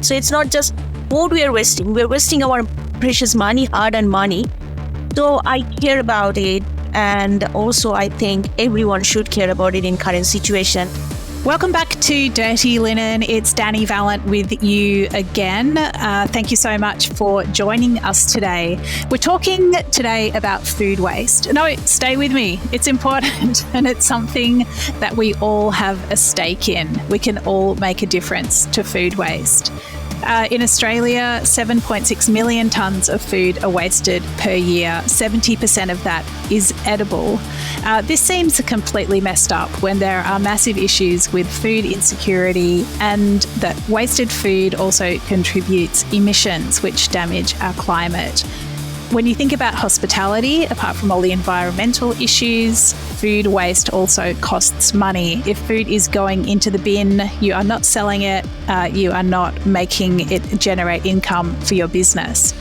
So it's not just food we are wasting. We're wasting our precious money, hard-earned money. So I care about it. And also I think everyone should care about it in current situation. Welcome back to Dirty Linen. It's Dani Valent with you again. Thank you so much for joining us today. We're talking today about food waste. No, stay with me. It's important and it's something that we all have a stake in. We can all make a difference to food waste. In Australia, 7.6 million tonnes of food are wasted per year. 70% of that is edible. This seems completely messed up when there are massive issues with food insecurity, and that wasted food also contributes emissions which damage our climate. When you think about hospitality, apart from all the environmental issues, food waste also costs money. If food is going into the bin, you are not selling it, you are not making it generate income for your business.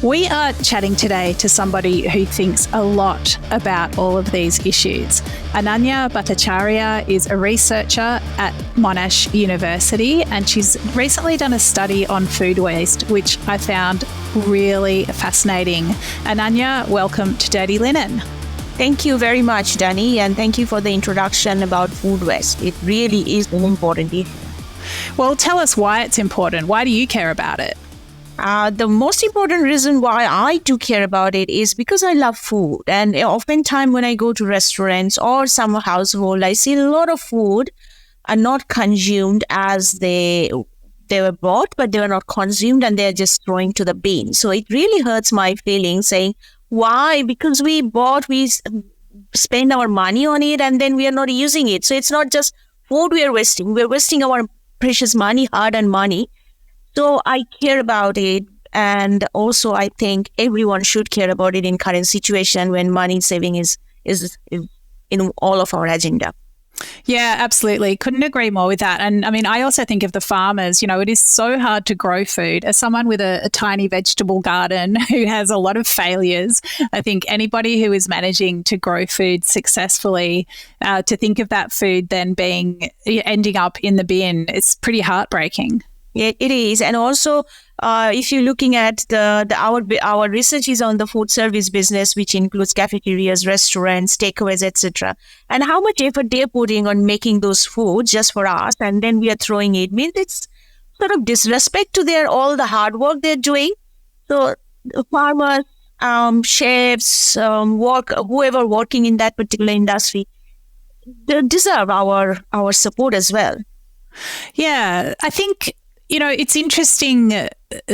We are chatting today to somebody who thinks a lot about all of these issues. Ananya Bhattacharya is a researcher at Monash University, and she's recently done a study on food waste, which I found really fascinating. Ananya, welcome to Dirty Linen. Thank you very much, Dani, and thank you for the introduction about food waste. It really is an important issue. Well, tell us why it's important. Why do you care about it? The most important reason why I do care about it is because I love food. And oftentimes when I go to restaurants or some household, I see a lot of food are not consumed as they were bought, but they were not consumed and they're just throwing to the bin. So it really hurts my feelings saying, why? Because we spend our money on it and then we are not using it. So it's not just food we are wasting. We're wasting our precious money, hard-earned money. So I care about it. And also I think everyone should care about it in current situation when money saving is in all of our agenda. Yeah, absolutely. Couldn't agree more with that. And I mean, I also think of the farmers. It is so hard to grow food. As someone with a tiny vegetable garden who has a lot of failures, I think anybody who is managing to grow food successfully, to think of that food then ending up in the bin, it's pretty heartbreaking. Yeah, it is. And also, if you're looking at our research is on the food service business, which includes cafeterias, restaurants, takeaways, etc. And how much effort they're putting on making those foods just for us, and then we are throwing it. Means it's sort of disrespect to all the hard work they're doing. So farmers, chefs, whoever working in that particular industry, they deserve our support as well. Yeah, I think it's interesting,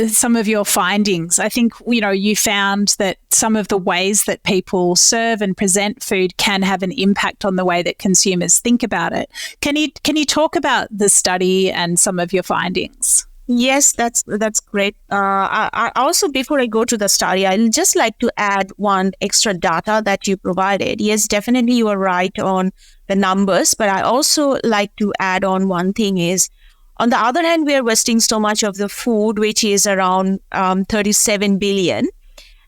some of your findings. I think, you found that some of the ways that people serve and present food can have an impact on the way that consumers think about it. Can you talk about the study and some of your findings? Yes, that's great. I also, before I go to the study, I'll just like to add one extra data that you provided. Yes, definitely you are right on the numbers, but I also like to add on one thing is, on the other hand, we are wasting so much of the food, which is around 37 billion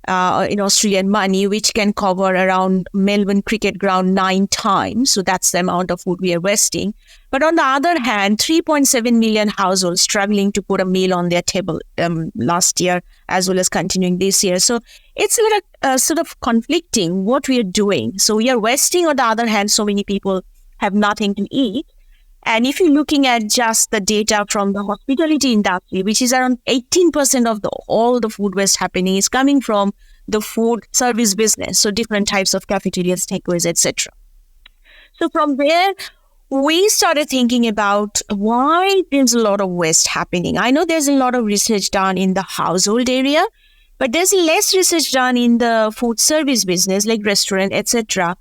in Australian money, which can cover around Melbourne cricket ground 9 times. So that's the amount of food we are wasting. But on the other hand, 3.7 million households struggling to put a meal on their table last year, as well as continuing this year. So it's sort of conflicting what we are doing. So we are wasting. On the other hand, so many people have nothing to eat. And if you're looking at just the data from the hospitality industry, which is around 18% of all the food waste happening is coming from the food service business. So different types of cafeterias, takeaways, etc. So from there, we started thinking about why there's a lot of waste happening. I know there's a lot of research done in the household area, but there's less research done in the food service business, like restaurant, etc.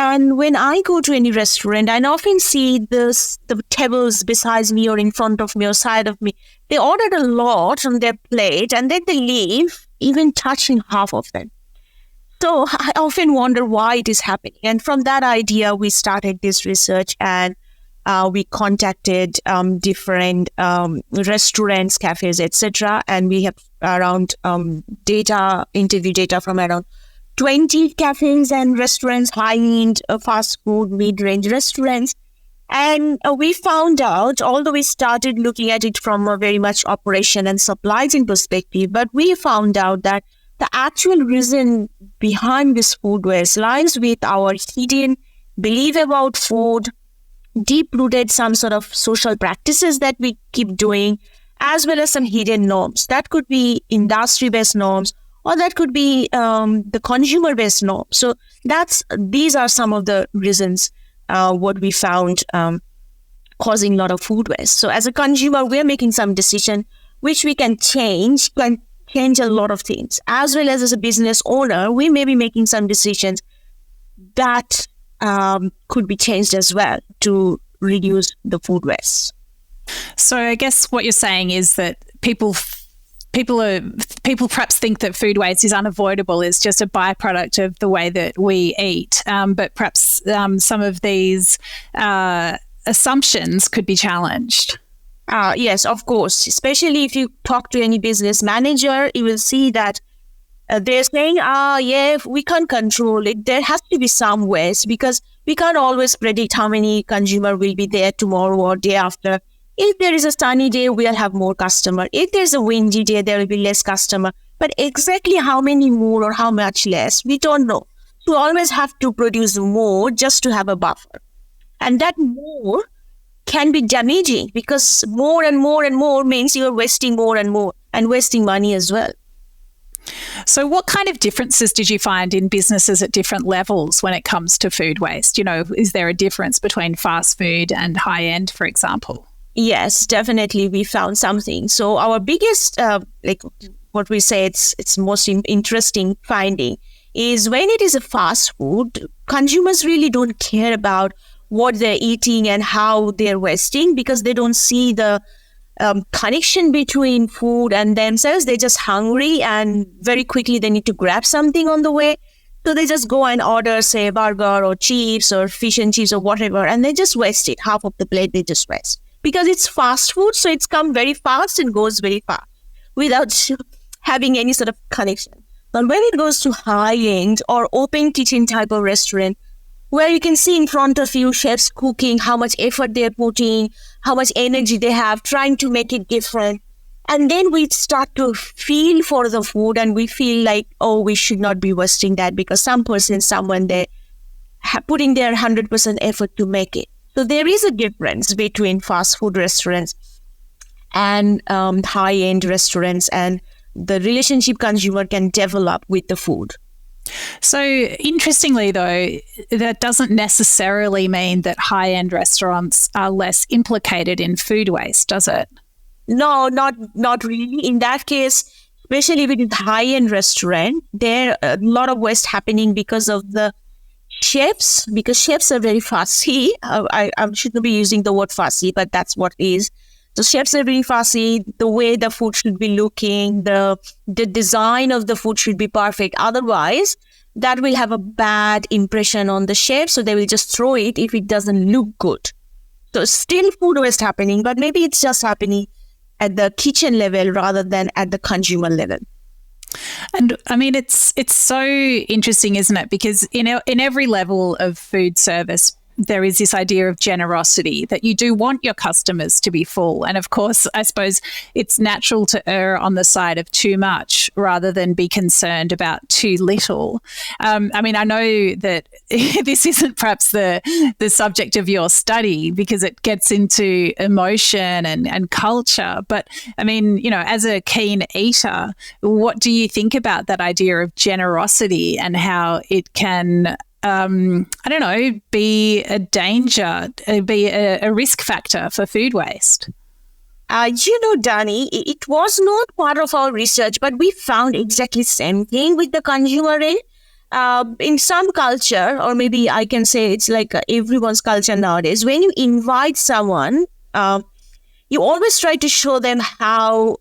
And when I go to any restaurant, I often see the tables beside me or in front of me or side of me. They ordered a lot on their plate and then they leave, even touching half of them. So I often wonder why it is happening. And from that idea, we started this research and we contacted different restaurants, cafes, etc. And we have around interview data from around 20 cafes and restaurants, high-end fast food, mid-range restaurants. And we found out, although we started looking at it from a very much operation and supply chain perspective, but we found out that the actual reason behind this food waste lies with our hidden belief about food, deep-rooted some sort of social practices that we keep doing, as well as some hidden norms. That could be industry-based norms, or that could be the consumer-based norms. So these are some of the reasons what we found causing a lot of food waste. So as a consumer, we're making some decision which we can change a lot of things. As well as a business owner, we may be making some decisions that could be changed as well to reduce the food waste. So I guess what you're saying is that people perhaps think that food waste is unavoidable. It's just a byproduct of the way that we eat. But perhaps some of these assumptions could be challenged. Yes, of course. Especially if you talk to any business manager, you will see that they're saying, yeah, we can't control it. There has to be some waste because we can't always predict how many consumer will be there tomorrow or day after. If there is a sunny day, we'll have more customer. If there's a windy day, there will be less customer. But exactly how many more or how much less, we don't know. So we always have to produce more just to have a buffer. And that more can be damaging because more and more and more means you're wasting more and more and wasting money as well. So what kind of differences did you find in businesses at different levels when it comes to food waste? You know, is there a difference between fast food and high end, for example? Yes, definitely. We found something. So our biggest, what we say, it's most interesting finding is when it is a fast food, consumers really don't care about what they're eating and how they're wasting because they don't see the connection between food and themselves. They're just hungry and very quickly they need to grab something on the way. So they just go and order, say, burger or chips or fish and chips or whatever, and they just waste it. Half of the plate they just waste. Because it's fast food, so it's come very fast and goes very fast without having any sort of connection. But when it goes to high-end or open kitchen type of restaurant, where you can see in front of you chefs cooking, how much effort they're putting, how much energy they have, trying to make it different. And then we start to feel for the food and we feel like, oh, we should not be wasting that because someone, they're putting their 100% effort to make it. So there is a difference between fast food restaurants and high-end restaurants and the relationship consumer can develop with the food. So interestingly, though, that doesn't necessarily mean that high-end restaurants are less implicated in food waste, does it? No, not really. In that case, especially with high-end restaurant, there are a lot of waste happening because of the chefs, because chefs are very fussy. I shouldn't be using the word fussy, but that's what it is. So chefs are very fussy. The way the food should be looking, the design of the food should be perfect. Otherwise, that will have a bad impression on the chef. So they will just throw it if it doesn't look good. So still food waste happening, but maybe it's just happening at the kitchen level rather than at the consumer level. And I mean, it's so interesting, isn't it? Because in every level of food service, there is this idea of generosity that you do want your customers to be full. And of course, I suppose it's natural to err on the side of too much rather than be concerned about too little. I mean, I know that this isn't perhaps the subject of your study because it gets into emotion and culture. But I mean, you know, as a keen eater, what do you think about that idea of generosity and how it can be a danger, be a risk factor for food waste? Dani, it was not part of our research, but we found exactly the same thing with the consumer end. In some culture, or maybe I can say it's like everyone's culture nowadays, when you invite someone, you always try to show them how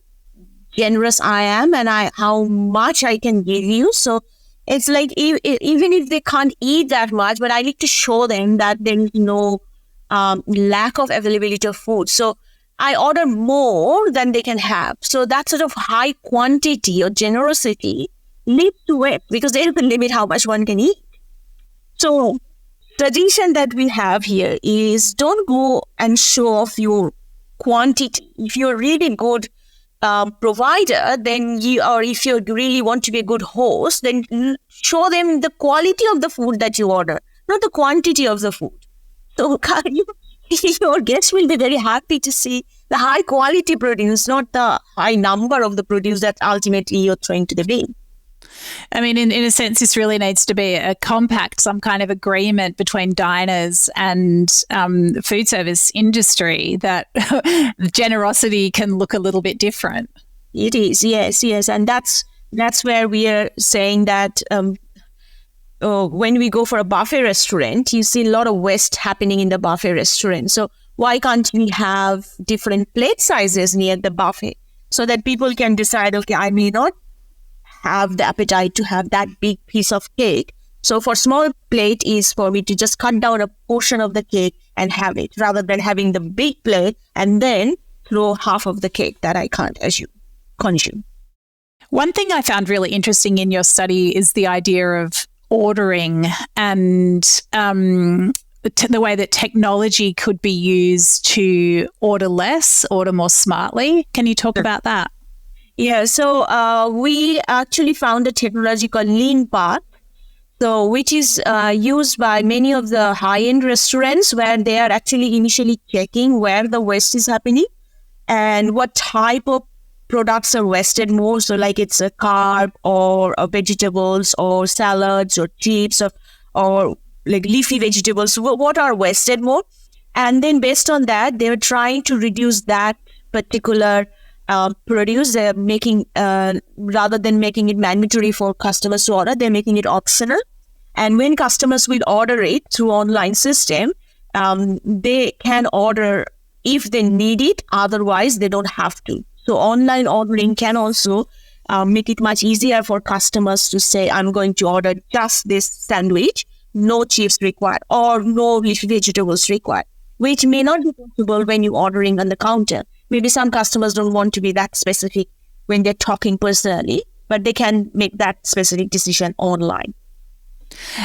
generous I am and how much I can give you. So it's like even if they can't eat that much, but I need to show them that there is no lack of availability of food. So I order more than they can have. So that sort of high quantity or generosity leads to waste because there is a limit how much one can eat. So tradition that we have here is don't go and show off your quantity. If you're really good provider, then or if you really want to be a good host, then show them the quality of the food that you order, not the quantity of the food. So your guests will be very happy to see the high quality produce, not the high number of the produce that ultimately you're throwing to the bin. I mean, in a sense, this really needs to be a compact, some kind of agreement between diners and the food service industry that generosity can look a little bit different. It is, yes. And that's where we are saying that when we go for a buffet restaurant, you see a lot of waste happening in the buffet restaurant. So why can't we have different plate sizes near the buffet so that people can decide, okay, I may not have the appetite to have that big piece of cake. So for small plate is for me to just cut down a portion of the cake and have it, rather than having the big plate and then throw half of the cake that I can't consume. One thing I found really interesting in your study is the idea of ordering and the way that technology could be used to order less, order more smartly. Can you talk about that? Yeah, so we actually found a technology called Lean Path, which is used by many of the high-end restaurants, where they are actually initially checking where the waste is happening and what type of products are wasted more. So like it's a carb or vegetables or salads or chips or like leafy vegetables. What are wasted more? And then based on that, they were trying to reduce that particular produce. They're making, rather than making it mandatory for customers to order, they're making it optional. And when customers will order it through online system, they can order if they need it. Otherwise, they don't have to. So online ordering can also make it much easier for customers to say, I'm going to order just this sandwich, no chips required, or no leafy vegetables required, which may not be possible when you're ordering on the counter. Maybe some customers don't want to be that specific when they're talking personally, but they can make that specific decision online.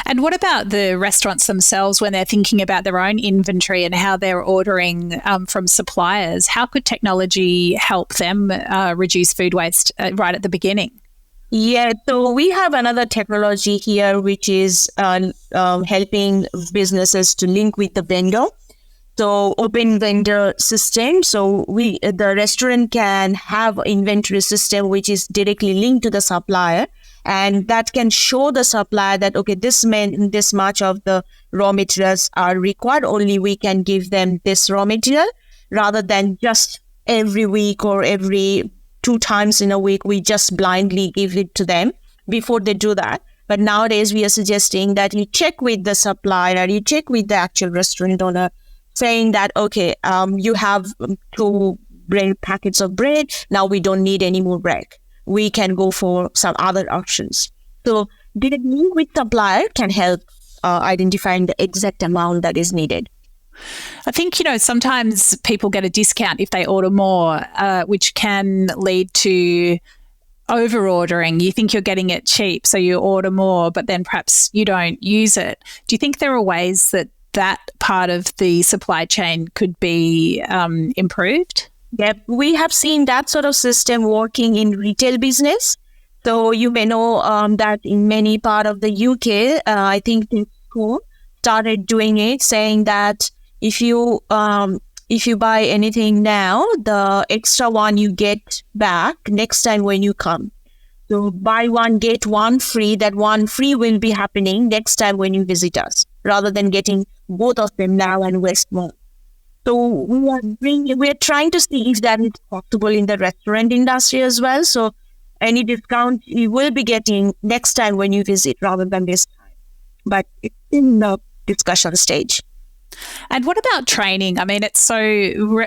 And what about the restaurants themselves when they're thinking about their own inventory and how they're ordering from suppliers? How could technology help them reduce food waste right at the beginning? Yeah, so we have another technology here, which is helping businesses to link with the vendor. So open vendor system. So the restaurant can have inventory system which is directly linked to the supplier, and that can show the supplier that, okay, this much of the raw materials are required. Only we can give them this raw material, rather than just every week or every 2 times in a week, we just blindly give it to them before they do that. But nowadays we are suggesting that you check with the supplier, you check with the actual restaurant owner, saying that, okay, you have 2 packets of bread. Now we don't need any more bread. We can go for some other options. So direct link with supplier can help identifying the exact amount that is needed. I think, sometimes people get a discount if they order more, which can lead to over-ordering. You think you're getting it cheap, so you order more, but then perhaps you don't use it. Do you think there are ways that part of the supply chain could be improved? Yep, we have seen that sort of system working in retail business. So you may know that in many part of the UK, I think Tesco started doing it, saying that if you buy anything now, the extra one you get back next time when you come. So buy one, get one free. That one free will be happening next time when you visit us, rather than getting both of them now and waste more. So we are trying to see if that is possible in the restaurant industry as well. So any discount you will be getting next time when you visit, rather than this time. But it's in the discussion stage. And what about training? I mean, it's so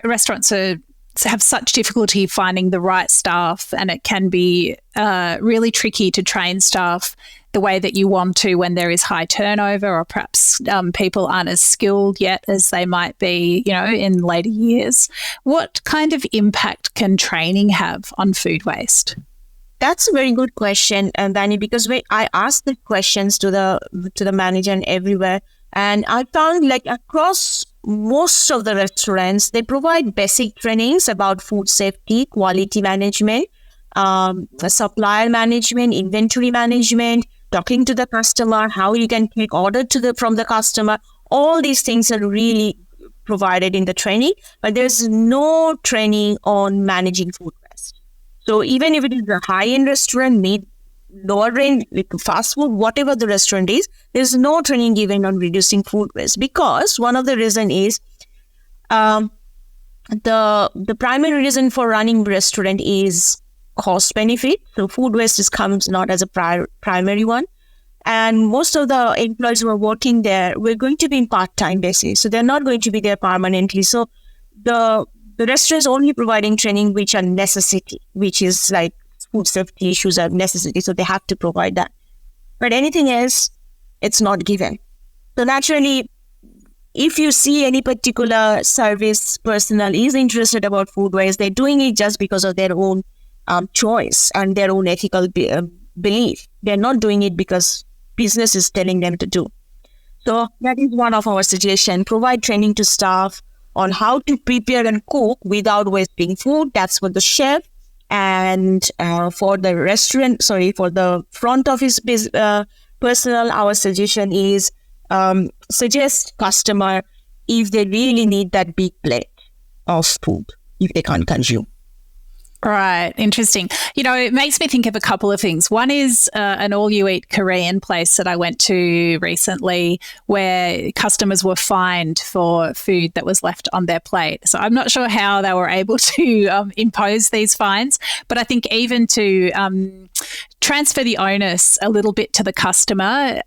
restaurants have such difficulty finding the right staff, and it can be really tricky to train staff the way that you want to when there is high turnover, or perhaps people aren't as skilled yet as they might be, in later years. What kind of impact can training have on food waste? That's a very good question, Dani, because I asked the questions to the manager and everywhere. And I found like across most of the restaurants, they provide basic trainings about food safety, quality management, supplier management, inventory management, talking to the customer, how you can take order from the customer. All these things are really provided in the training, but there's no training on managing food waste. So even if it is a high-end restaurant, lower range, like fast food, whatever the restaurant is, there's no training given on reducing food waste, because one of the reason is the primary reason for running restaurant is cost benefit. So food waste comes not as a primary one. And most of the employees who are working there, we're going to be in part-time basis. So they're not going to be there permanently. So the restaurant is only providing training which are necessity, which is like food safety issues are necessity. So they have to provide that. But anything else, it's not given. So naturally, if you see any particular service personnel is interested about food waste, they're doing it just because of their own choice and their own ethical belief. They're not doing it because business is telling them to do. So that is one of our suggestions. Provide training to staff on how to prepare and cook without wasting food. That's for the chef. And for the front office personnel, our suggestion is suggest customer if they really need that big plate of food, if they can't consume. Right. Interesting. It makes me think of a couple of things. One is an all-you-eat Korean place that I went to recently where customers were fined for food that was left on their plate. So I'm not sure how they were able to impose these fines, but I think even to transfer the onus a little bit to the customer,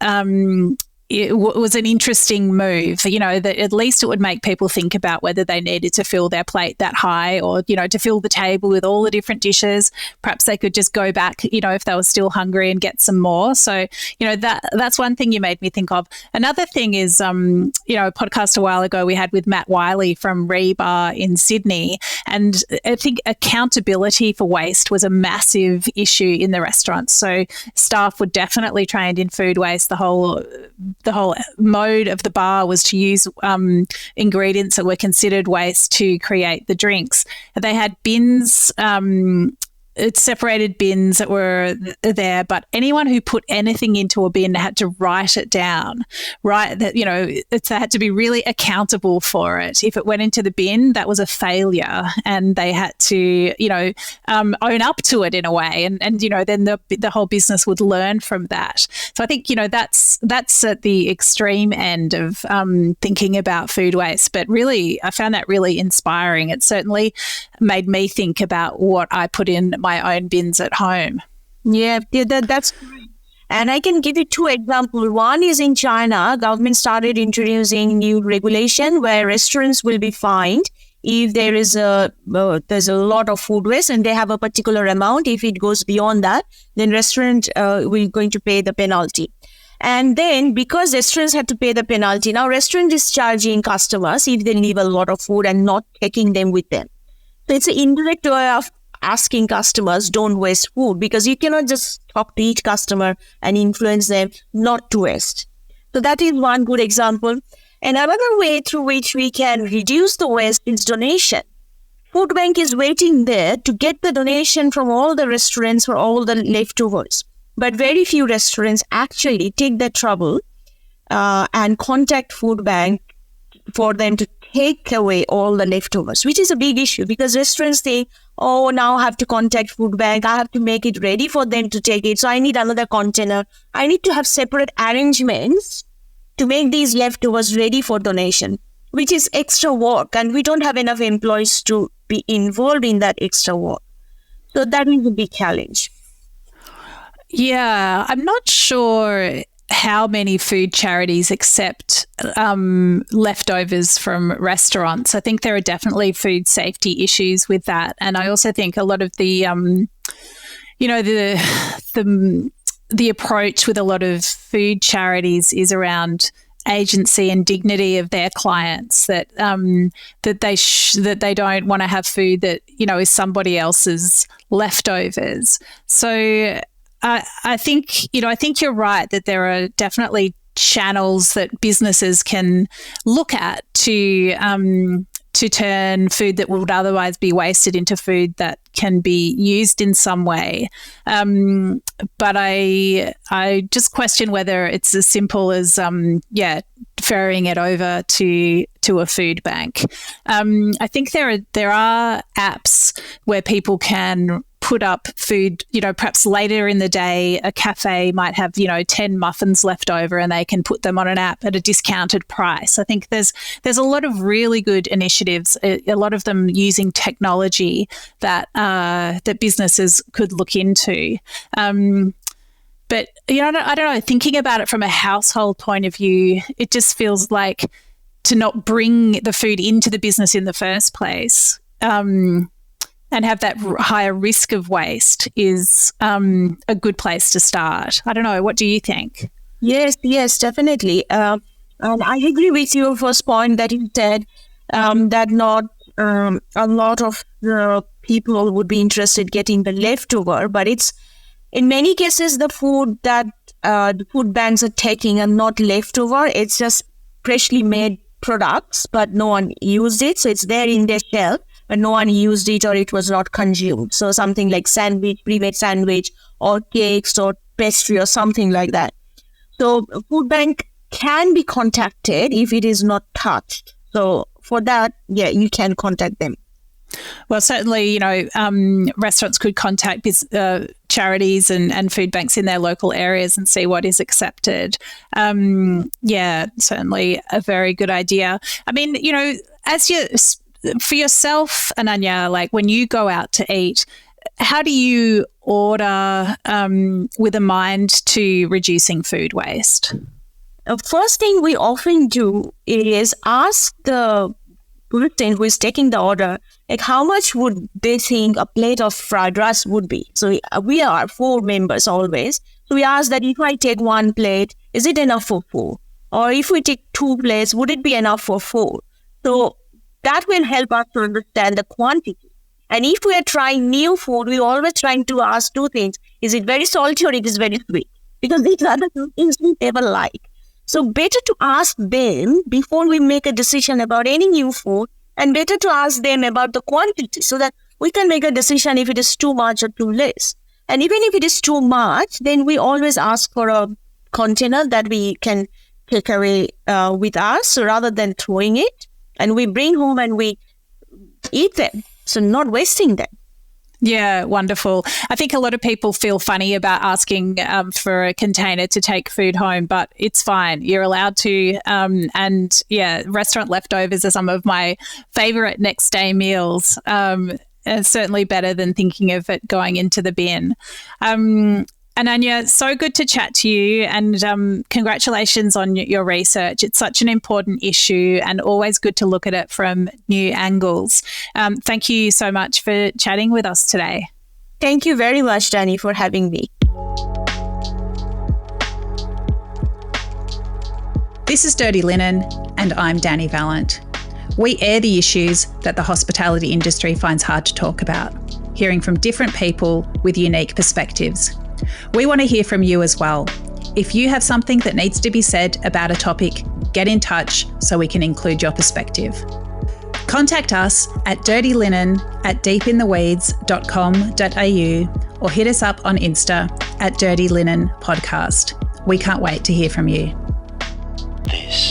it was an interesting move, that at least it would make people think about whether they needed to fill their plate that high or, to fill the table with all the different dishes. Perhaps they could just go back, if they were still hungry and get some more. So, that's one thing you made me think of. Another thing is, a podcast a while ago we had with Matt Wiley from Rebar in Sydney. And I think accountability for waste was a massive issue in the restaurants. So staff were definitely trained in food waste. The whole mode of the bar was to use ingredients that were considered waste to create the drinks. They had bins, separated bins that were there, but anyone who put anything into a bin had to write it down, right? That, they had to be really accountable for it. If it went into the bin, that was a failure and they had to, own up to it in a way. And then the whole business would learn from that. So I think, that's at the extreme end of thinking about food waste, but really, I found that really inspiring. It certainly made me think about what I put in my own bins at home. Yeah, that's great. And I can give you two examples. One is in China, government started introducing new regulation where restaurants will be fined if there's a lot of food waste and they have a particular amount. If it goes beyond that, then restaurant will going to pay the penalty. And then because restaurants had to pay the penalty, now restaurant is charging customers if they leave a lot of food and not taking them with them. So it's an indirect way of asking customers don't waste food, because you cannot just talk to each customer and influence them not to waste. So that is one good example. And another way through which we can reduce the waste is donation. Food bank is waiting there to get the donation from all the restaurants for all the leftovers. But very few restaurants actually take the trouble and contact food bank for them to take away all the leftovers, which is a big issue because restaurants think, oh, now I have to contact food bank. I have to make it ready for them to take it. So I need another container. I need to have separate arrangements to make these leftovers ready for donation, which is extra work. And we don't have enough employees to be involved in that extra work. So that is a big challenge. Yeah, I'm not sure how many food charities accept leftovers from restaurants. I think there are definitely food safety issues with that. And I also think a lot of the, the approach with a lot of food charities is around agency and dignity of their clients, that that they don't want to have food that, is somebody else's leftovers. So I think you're right that there are definitely channels that businesses can look at to turn food that would otherwise be wasted into food that can be used in some way. But I just question whether it's as simple as ferrying it over to a food bank. I think there are apps where people can put up food, perhaps later in the day, a cafe might have, 10 muffins left over and they can put them on an app at a discounted price. I think there's a lot of really good initiatives, a lot of them using technology that businesses could look into. But, I don't know, thinking about it from a household point of view, it just feels like to not bring the food into the business in the first place, and have that higher risk of waste is a good place to start. I don't know. What do you think? Yes, definitely. And I agree with your first point that you said that not a lot of the people would be interested getting the leftover, but it's in many cases the food that the food banks are taking are not leftover. It's just freshly made products, but no one used it. So it's there in their shelf, but no one used it or it was not consumed. So something like sandwich, pre-made sandwich or cakes or pastry or something like that. So a food bank can be contacted if it is not touched. So for that, you can contact them. Well, certainly, restaurants could contact charities and food banks in their local areas and see what is accepted. Certainly a very good idea. I mean, for yourself, Ananya, like when you go out to eat, how do you order with a mind to reducing food waste? The first thing we often do is ask the person who is taking the order, like how much would they think a plate of fried rice would be? So we are 4 members always. So we ask that if I take 1 plate, is it enough for 4? Or if we take 2 plates, would it be enough for 4? So that will help us to understand the quantity. And if we are trying new food, we're always trying to ask 2 things. Is it very salty or it is very sweet? Because these are the 2 things we never like. So better to ask them before we make a decision about any new food, and better to ask them about the quantity so that we can make a decision if it is too much or too less. And even if it is too much, then we always ask for a container that we can take away with us rather than throwing it. And we bring home and we eat them, so not wasting them. Yeah, wonderful. I think a lot of people feel funny about asking for a container to take food home, but it's fine. You're allowed to. Restaurant leftovers are some of my favourite next day meals. And certainly better than thinking of it going into the bin. Ananya, so good to chat to you, and congratulations on your research. It's such an important issue and always good to look at it from new angles. Thank you so much for chatting with us today. Thank you very much, Dani, for having me. This is Dirty Linen, and I'm Dani Valent. We air the issues that the hospitality industry finds hard to talk about, hearing from different people with unique perspectives. We want to hear from you as well. If you have something that needs to be said about a topic, get in touch so we can include your perspective. Contact us at dirtylinenat deepintheweeds.com.au or hit us up on Insta at Dirty Linen Podcast. We can't wait to hear from you. This